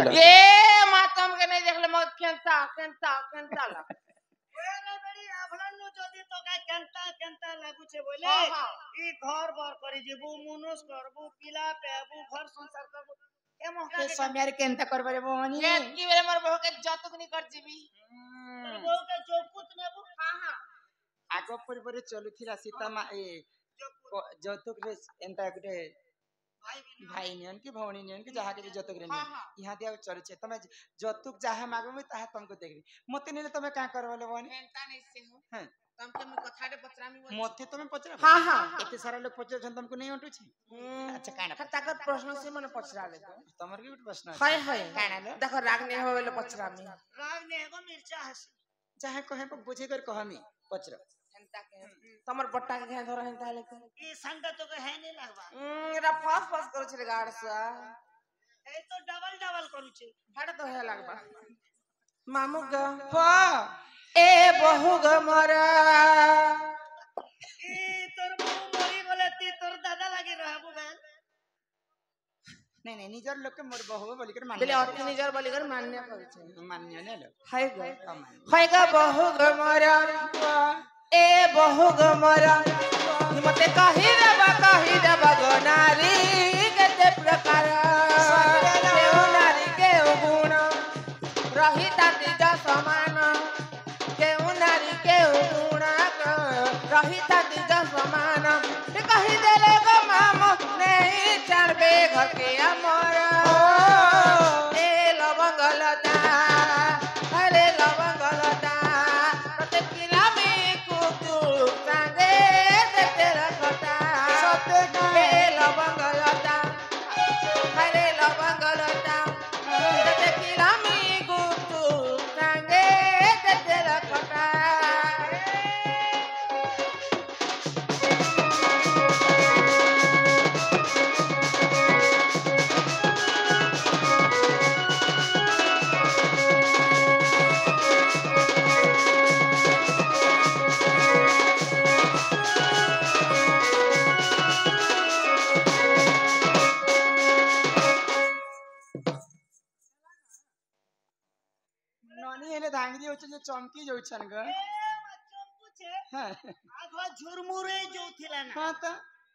डाकिला ये मातम के नहीं देखले मत केंता ला एरे बेड़ी आभलन नु जदी तो का केंता लागु छे बोले हां हां ई घर बर करी जेबू मुनुस करबू पिला पेबू घर संसार करबू ए मोहका ए समयार केनता करबरे बोनी ये की बेले मोर बहू के जतक नहीं कर जीबी बहू के जोपुत नेबू हां हां आगो परिबरे चलुथिला सीता मा ए जौतुक रे एंता गुटे भाई नियन की भौणी नियन की जहा के जौतुक रे यहां दिया चल छे तमे जौतुक जहा मागबे ताहा तुमको देखबी मते नेले तमे का करबले बोनी केंता नहीं से हो हां तुमके मैं कथारे पचरामी बोल मते तमे पचरा हां हां एते सारा लोग पचर छन तुमको नहीं उठु छे अच्छा काना ताकत प्रश्न से मने पचरा ले तो तमर के प्रश्न हाय हाय काना लो देखो राग नहीं होवेले पचरामी राग ने एगो मिर्चा हसी जहा कहे को बुझे कर कहमी पचर केंता के तमर बट्टा के घे धर हेंता लेके ई संग तो के है नहीं लागबा एरा फस करू छे गाड़ सा ए तो डबल करू छे हट तो है लागबा मामू ग पा ए बहु ग मरा ई तोर बहू मरी बोले ती तोर दादा लागी रहबू बहन नहीं निजर लोग के मोर बहु बोली कर बेले मान्य अति निजर बोली कर मान्य करू छे मान्य ने लो हाय ग बहु ग मरा ए बहु ग मरा मते कहि देबा गो नारी केते प्रकार केउ नारी केउ गुण रही ताती जा समान केउ नारी केउ गुण रही ताती जा समान कहि देले गो मामो नहीं चढ़बे घर के अमर ए लवंगलता अरे लवंगलता तते किला में कुकु संगे देते रखता ए लवंगलता अरे लवंगलता तते किला में कुकु संगे देते रखता ननी हेले धांगरी होछ जे चमकी जोछन ग चंपू छे हां आगो झुरमुरे जोथिला ना हां त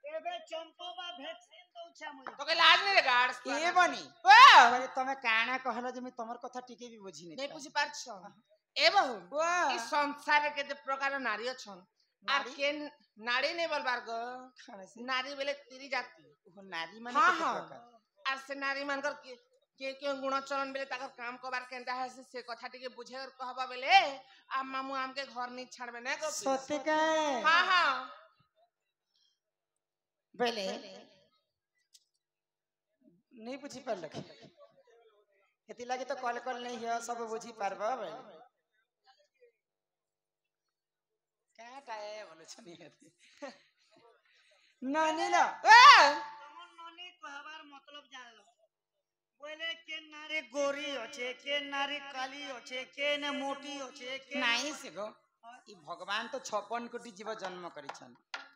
एबे चंपोबा वैक्सीन दउछा मुई तो के लाज नहीं रे गाड़ ए बनी ओ अरे तमे काना कहलो जे मैं तमर कथा टिके भी बुझी नहीं नहीं पूछी पारछ ए बहु वाह ई संसार के जे प्रकार नारी छन आ नारी? के नारी नहीं बोलबार ग खाने से नारी बेले तीरी जाती ओ नारी माने हाँ, केते हाँ। प्रकार आर से नारी मानकर के गुण चरण बेले ताकर काम करबार केंदा है से कथा टिके बुझे और कहबा बेले आ मामू आम के घर नहीं छाड़बे ना गो सत्य का हां हां बेले नहीं बुझी पार लखी एति लागे तो कॉल नहीं है सब बुझी पारबा बेले काटा है बोले छनी है नानी ला तमन ननी कहबार मतलब जानलो बोले के नारी गोरी होछे के नारी काली होछे के ने मोटी होछे के नहीं से गो ई भगवान तो 56 कोटी जीव जन्म करिछन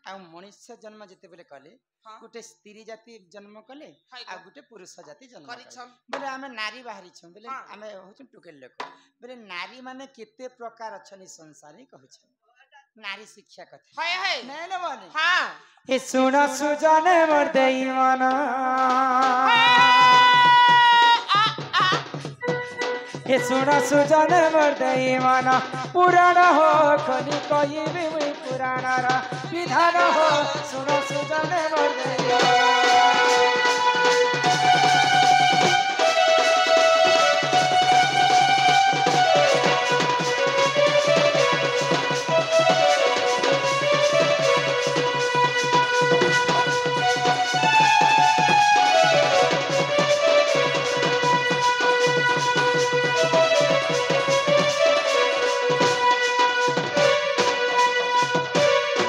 आ मनुष्य जन्म जते बेले कले हाँ। गुटे स्त्री जाति जन्म कले हाय आ गो। गुटे पुरुष जाति जन्म करिछन। बेले आमे नारी बाहरी छन बेले हाँ। आमे होछन टुकेल लोक बेले नारी माने केते प्रकार अछनी संसारी कहछन नारी शिक्षा कथा हाय हाय नहीं न बने हां ए सुना सुजाने मोर देई मना ए सुना सुजाने मोर देई मना पुराण हो खनि कहि भी पुराण रा विधान हो सुना सुजाने मोर देई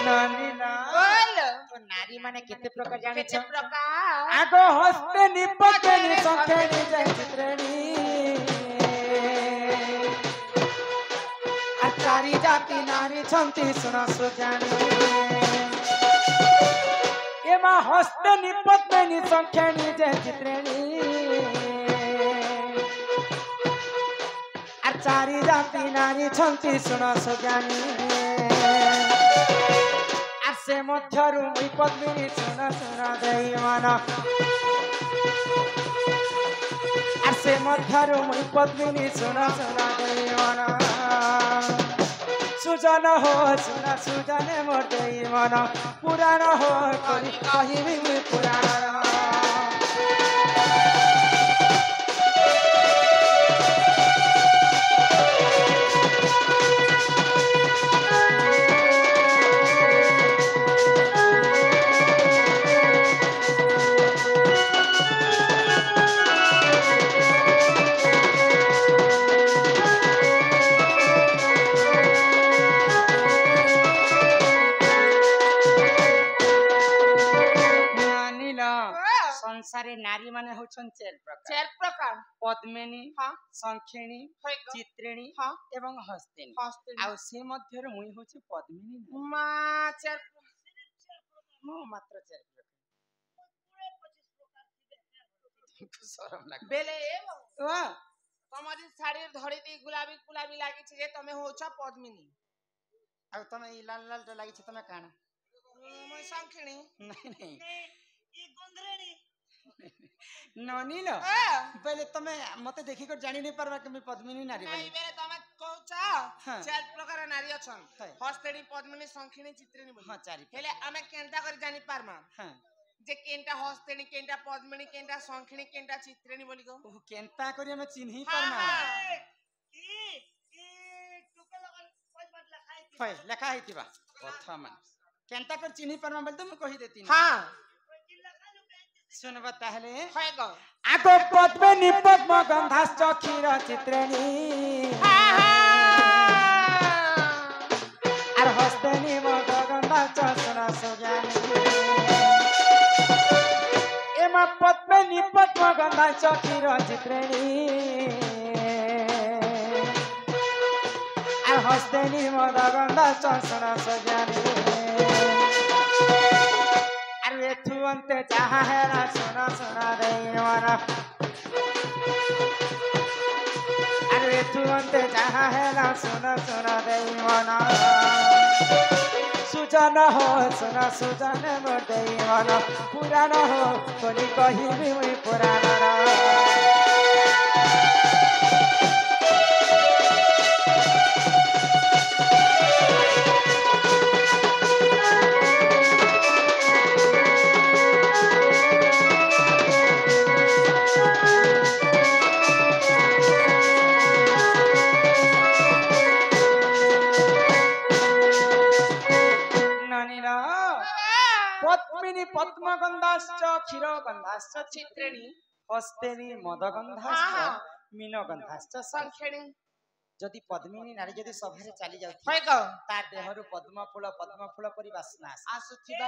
नानी ना बोल तो नारी माने केते प्रकार जाने केते छ प्रकार आगो हस्ते निपटे नि संखे नि जय चित्रेणी आचारी जाति नारी छंती सुना सुजानी एमा हस्ते निपटे नि संखे नि जय चित्रेणी चारि जाति नारी छन्ति सुन सुज्ञानी আর সে মধ্যরু মুই পদ্মিনী শুন শুন দেই মন আর সে মধ্যরু মুই পদ্মিনী শুন শুন দেই মন সুজন হো শুন সুজনে মোর দেই মন পুরাণ হো করি কহিবি মুই পুরাণ संसारे नारी माने होछन चार प्रकार पद्मिनी संखिणी चित्रिणी एवं हस्तिनी आ से मध्य रे मुई होछ पद्मिनी मा चार मो मात्र चार प्रकार पूरे 25 प्रकार शरम लाग बेले ओ तमारी साड़ी धड़ी दी गुलाबी गुलाबी लागी छे जे तमे होछ पद्मिनी आ तमे ई लाल लाल तो लागी छे तमे काना मैं संखिणी नहीं नहीं ई गोंधरेणी ननी लो पहले तमे मते देखि कर जानि नै परबा कि मैं पद्मिनी नारी बोली नहीं बेले तमे कहउछ चार प्रकार नारी अछन हस्तेणी पद्मिनी संखिणी चित्रिणी बोली हां चारि हेले हमें केनता कर जानि पारमा हां जे केनटा हस्तेणी केनटा पद्मिनी केनटा संखिणी केनटा चित्रिणी बोली को ओ केनता करी हमें चिन्हि पारमा ई टुके लगल कोई बात लिखा हितिबा प्रथम केनता कर चिन्हि पारमा बोल त मैं कहि देती हां सुनबा ताहले होयगो आगो पद्मिनी पद्म गंधाश्च क्षीर चित्रिणी आर हस्तेनी मद गंधाश्च सुन सुज्ञानी एमा पद्मिनी पद्म गंधाश्च क्षीर चित्रिणी आर हस्तेनी मद गंधाश्च सुन सुज्ञानी एथुअंते चाहा है ना सुना सुना देई मना अरे एथुअंते चाहा है ना सुना सुना देई मना सुजन हो सुना सुजन मोर देई मना पुराण हो कोनी कहिबी मुई पुराण पद्मिनी पद्मगंधाश्च क्षीरगंधाश्च चित्रिणी हस्तेनी मदगंधाश्च मीनगंधाश्च संखिणी जदि पद्मिनी नारी जदि सभारे चली जाउथि होयगो तार देहरु पद्म फूल परी वासना आसुथिबा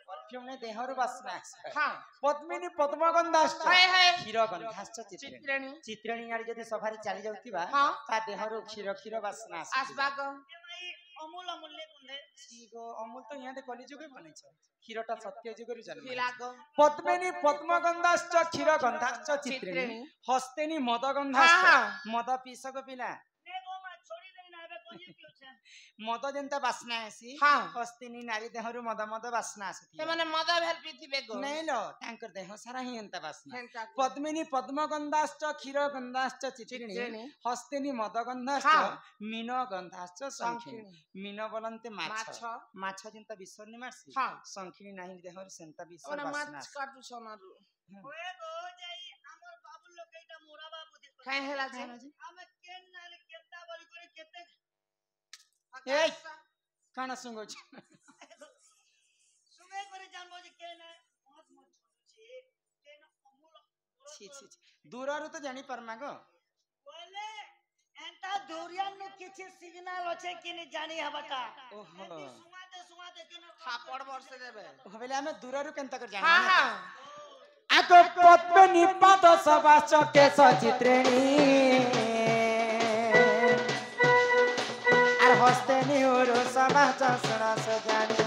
परफ्यूम ने देहरु वासना हां पद्मिनी पद्मगंधाश्च क्षीरगंधाश्च चित्रिणी चित्रिणी नारी जदि सभारे चली जाउथिबा तार देहरु क्षीर क्षीर वासना आसबागो अमूल अमूल्य गुंधे सीगो अमूल तो यहाँ दे कली जुगे बनै छ क्षीरटा सत्य जुगरु जन्म हिलागो पद्मिनी पद्मगंधाश्च क्षीरगंधाश्च चित्रिणी हस्तेनी मदगंधाश्च मद पीसको पिला नेगो मा छोड़ी देई ना बे कहि क्यों छ मद जेंता वासना आसी हस्तेनी नारी देहरु मद मद वासना आसी ते माने मद भेल पीथिबे गो नै लो तांकर देह सारा ही एंता वासना पद्मिनी पद्मगंधाश्च क्षीरगंधाश्च चित्रिणी हस्तेनी मदगंधाश्च मीनगंधाश्च संखिणी मीन बोलंते माछ माछ जेंता विसर्णी मारसी संखिणी नाही देहर सेंता विसर वासना माछ काटु सोनारु ओए गो जाई हमर बाबू लोग एटा मोरा बाबू देखो काहे हेला जे हमें केन नाले केनता बोली करे केते ए काना सुंगो सुंगे करे जानबो जे केन बहुत मत छे केन अमूल छी छी दूररु तो जानि परमा गो बोले एंता दूरियान में किछि सिग्नल होछे कि नि जानि हबका ओहो सुमाते केन थापड़ वर्ष देबे होबेले हमें दूररु केनता कर जानि हां हां आको पद्मिनी पद सवाच केश चित्रिणी आर हस्तेनी उरु समाच सुन सुज्ञानी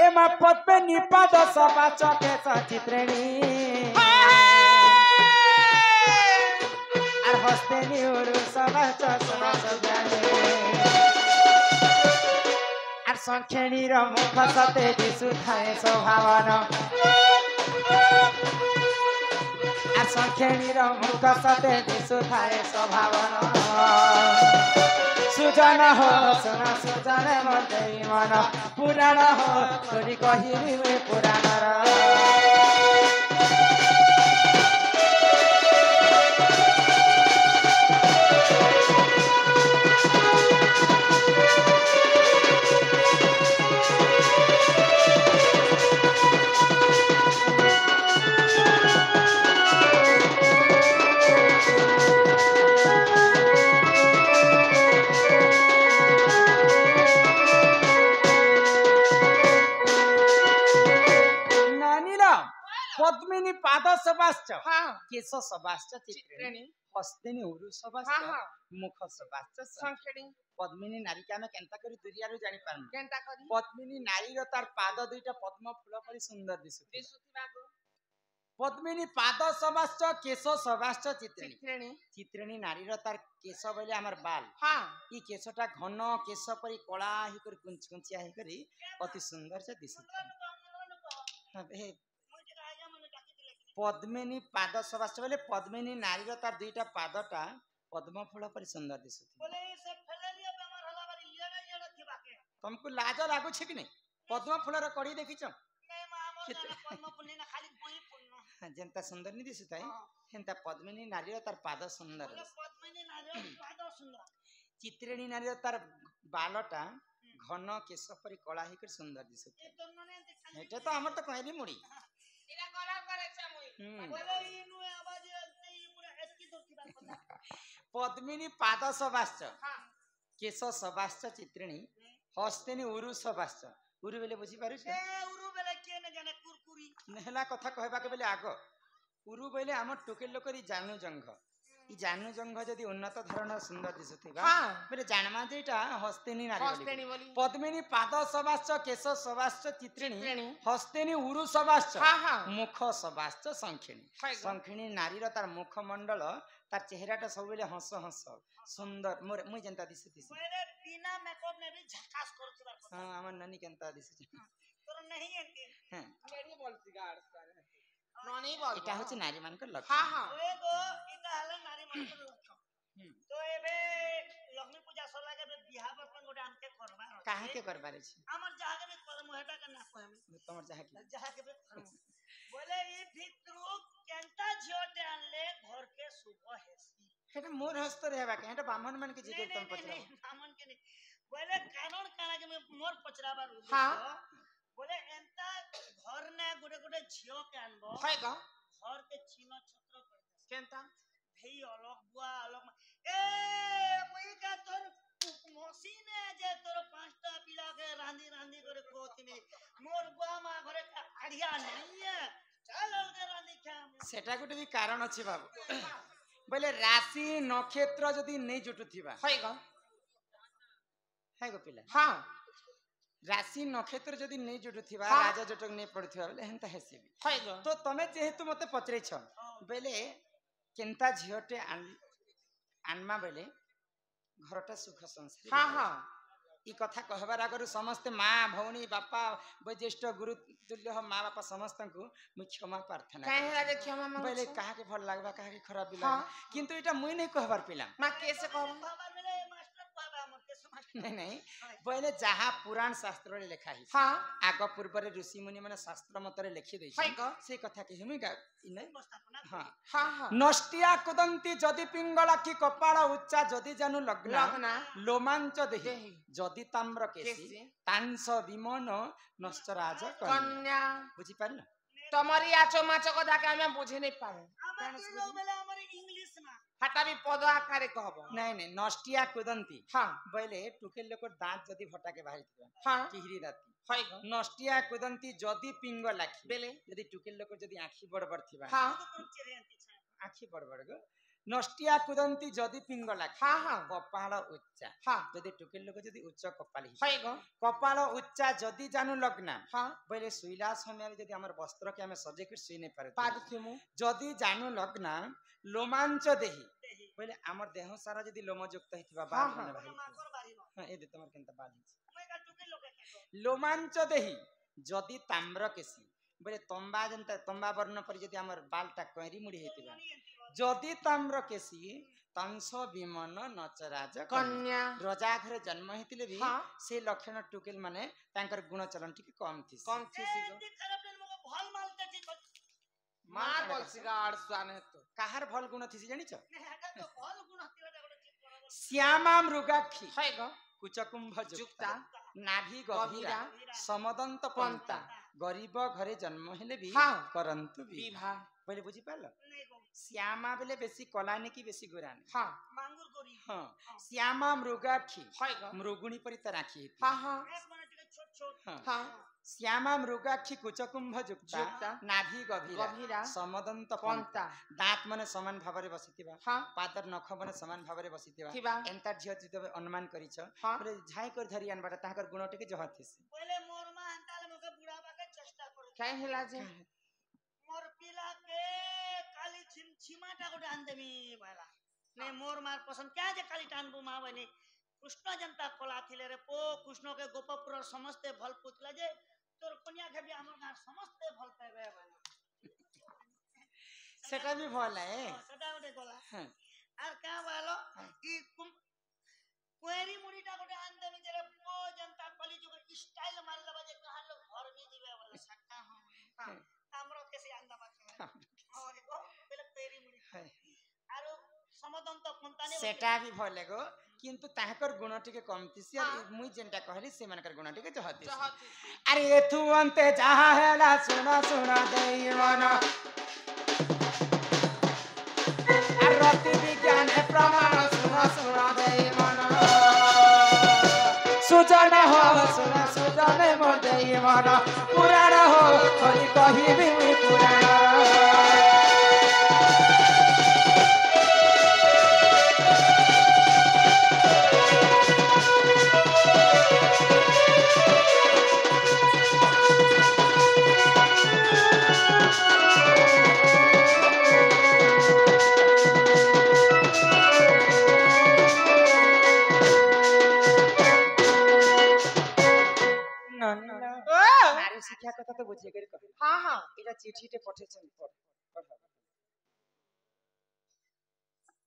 एमा पद्मिनी पद सवाच केश चित्रिणी हस्ते निउरु सबाच सुना सुजाने আর সংখ্যাণীর মুখ সতে দিশুথায় স্বভাবন আর সংখ্যাণীর মুখ সতে দিশুথায় স্বভাবন সুজন হো সুন সুজন মতে মন পুরাণ হো তোরি কহিবি পুরাণর पद्मिनी पाद सबाश्च केश सबाश्च चित्रिणी हस्तिनी उरु सबाश्च मुख सबाश्च संखेणी पद्मिनी नारी के आमे केनता करी दुरिया रो जानि पारम केनता करी पद्मिनी नारी रो तार पाद दुईटा पद्म फूल परी सुंदर दिसुथिबा पद्मिनी पाद सबाश्च केश सबाश्च चित्रिणी चित्रिणी नारी रो तार केश बोले हमर बाल ई केशटा घन केश परी कला ही कर कुंचिया ही करी अति सुंदर से दिसुथि पद्मिनी पाद सबाश्च बोले पद्मिनी नारी रो तार दुईटा पादटा पद्म फूल पर सुंदर दिसुथि बोले से फलेरिया बेमार होला बारी येडा येडा थिबा के तुमको लाज लागु छै कि नहीं पद्म फूल रो कड़ी देखिछ नहीं मां हमर पद्म फूल ना खाली कोई फूल जेंता सुंदर नहीं दिसुताय हेंता पद्मिनी नारी रो तार पाद सुंदर बोले पद्मिनी नारी रो पाद सुंदर चित्रिणी नारी रो तार बालटा घन केश परी कला ही कर सुंदर दिसुथि एटा तो हमर तो कहली मुड़ी इला कला करे छ पद्मिनी पाद सबाश्च केश सबाश्च चित्रिणी हस्तिनी उरु सबाश्च उरु बेले बुझी पारु छे उरु बेले के न जाने कुरकुरी नेहला कथा कहबा के बेले आगो उरु बेले हम टोकेल लोकरी जानू जंघ ई जानू जंघ जदी उन्नत धरण सुंदर दिसुथिबा बेले जानमा जेटा हस्तिनी नारी बोली पद्मिनी पाद सबाश्च केश सबाश्च चित्रिणी हस्तिनी उरु सबाश्च मुख सबाश्च संखिणी संखिणी नारी रो तार मुख मंडल तार चेहराटा सब बेले हंस हंस सुंदर मोर मुई जेंता दिसुथि पहले बिना मेकअप ने भी झकास करथिबा हां हमर ननी केंता दिसुथि तोर नहीं एंती हां मेरी बोलती गाड़ ननी बोल एटा होछि नारी मान के लक्षण हां हां ओए गो इटा हला नारी मान के लक्षण तो एबे लक्ष्मी पूजा सरला के बियाह पर गोटे आमके करबा काहे के करबा रे छी हमर जहा के करम हेटा के ना कहम तमर जहा के करम बोले ई भितरु केंता झोटे आनले घर के शुभ हेसी हेटा मोर हस्त रहबा के हेटा ब्राह्मण मन के जिके तुम पचरा ब्राह्मण के नहीं बोले कानून काना के मोर पचराबा हां बोले एंता घर ने गोटे गोटे झियो के आनबो है ग घर के छीनो छत्र कर केंता भई अलग बुआ अलग ए मुई का तोर मशीने जे तोर पांचटा पिला के रांदी रांदी करे कोथिनी मोर बुआ मा घरे आड़िया नहीं है चल अलग रांदी खा सेटा गोटे भी कारण अछि बाबू बोले राशि नक्षत्र जदी नहीं जुटुथिबा है ग पिला हां राशि नक्षत्र जदी नहीं जुटुथिबा राजा जटक नहीं पड़ुथिबा बोले हेंता हेसिबी है ग तो तमे जेहेतु मते पचरै छ बेले केंता झियोटे आनमा बेले घरटा सुख संसार हां हां ई कथा कहबार आगरु समस्त मां भौणी बापा वज्येष्ठ गुरु तुल्य हो मां बापा समस्त को मु क्षमा प्रार्थना काहे लागे क्षमा मांगो बेले काहा के भल लागबा काहा के खराब बिला किंतु एटा मुई नहीं कहबार पिला मां कैसे कहब नहीं नहीं पहले जहाँ पुराण शास्त्र रे लिखा है हां आग पूर्व रे ऋषि मुनि माने शास्त्र मत रे लिखि दै छै से कथा के हिमी गा इनै हां हां हां नष्टिया कुदंती जदि पिंगला की कपाळ उच्चा जदि जानु लग्न लोमांच देहि जदि ताम्र केसी तांस विमन नष्ट राज कन्या बुझी पारल तमरी आचो माचो कथा के हम बुझे नहीं पारे हमर इंग्लिश ना हटा भी पद आकारे कहबो नहीं नहीं नष्टिया कुदंती हां बइले टुकेल लोक दांत जदी भटा के बाहर थिबा हां किहरी दाती हाय नष्टिया कुदंती जदी पिंग लाखी बेले जदी टुकेल लोक जदी आखी बड़बड़ थिबा हां आखी बड़बड़ गो नष्टिया कुदंती जदी पिंग लाखी हां हां कपाळ उच्चा हां जदी टुकेल लोक जदी उच्च कपाली हाय गो कपाळ उच्चा जदी जानु लग्न हां बइले सुइला समय जदी हमर वस्त्र के हम सजे के सुइ नै पारे पाद थिमु जदी जानु लग्न लोमांच देहि बोले हमर देह सारा जदी लोमयुक्त हितबा हाँ, बाल हाँ। बने भाई माकर बारी न हां ए दे तमर केनता बाल हिच मैं का टुके लोके के लोमांच देही जदी ताम्र केसी बोले तंबा जनता तंबा वर्ण पर जदी हमर बालटा करी मुड़ी हेतिबा जदी ताम्र केसी तंस विमन नचराज कन्या रजा घरे जन्म हेतिले भी हाँ। से लक्षण टुकेल माने तांकर गुण चलन ठीक कम थी कम थी सिगो ए खराब दिन मको भल माल ते जी मार बोल सिगाड़ स्वान है तो काहार भल गुण थी जानि छ ने हेटा तो भल गुण हतिला गोटे ठीक बराबर श्यामा मृगाक्षी है गो कुचकुंभ जुक्ता जुक्ता नाभि गभीरा, गभीरा समदंत पंता। पंता गरीब घरे जन्म हेले भी हाँ। करंतु भी विवाह बोले बुझी पाल नहीं गो श्यामा बेले बेसी कलाने की बेसी गोराने हाँ मांगुर गोरी हाँ श्यामा मृगाक्षी है गो मृगुणी परि राखी हाँ हाँ एक मिनट के छोट छोट हाँ हाँ श्यामा मृगाक्षी कुचकुंभ जुक्ता जुक्ता, नाभि गभीरा गभीरा, समदंत पंता। पंता दांत माने समान भाबरे बसितिबा हाँ पातर नख माने समान भाबरे बसितिबा थिबा एंता झियो जिते अनुमान करिछ हाँ बोले झाई कर धरी आनबाटा ताकर गुण टिके जहथिस पहले मोर मा हंताले मके बुढ़ाबा के चेष्टा करू क्या हिला जे मोर पिला के काली छिमाटा गोटे आन देमी भाला ने मोर मार पसंद क्या जे काली टानबू मा बनी कृष्ण जनता कला थिले रे पो कृष्ण के गोपपुर समस्ते भल पुतला जे तोर कन्या के भी हमर गार समस्ते भल पाबे भाला सेटा भी भल है सदा गोटे गला हाँ। आर का बालो ई कोएरी मुड़ीटा गोटे आन देमी जे रे पो जनता कली जो स्टाइल मार दबा जे कहां लोग घर में दिबे वाला सट्टा हम हमरो कैसे आन दबा के और को पहले पेरी मुड़ी आरो समदंत पंताने सेटा भी भल गो किंतु ताहकर गुण टिके कम थिसी और मुई जेंटा कहली से मानकर गुण टिके जहथिस अरे एथु अंते जहा हेला सुना सुना देई मन रति विज्ञान प्रमाण सुना सुना देई मन सुजन हो सुना सुजन मोर देई मन पुराण हो थोड़ी कहिबी मुई पुराण नारी शिक्षा कथा तो बुझे करी कह हाँ हाँ एटा चिठीटे पठेछन पढ़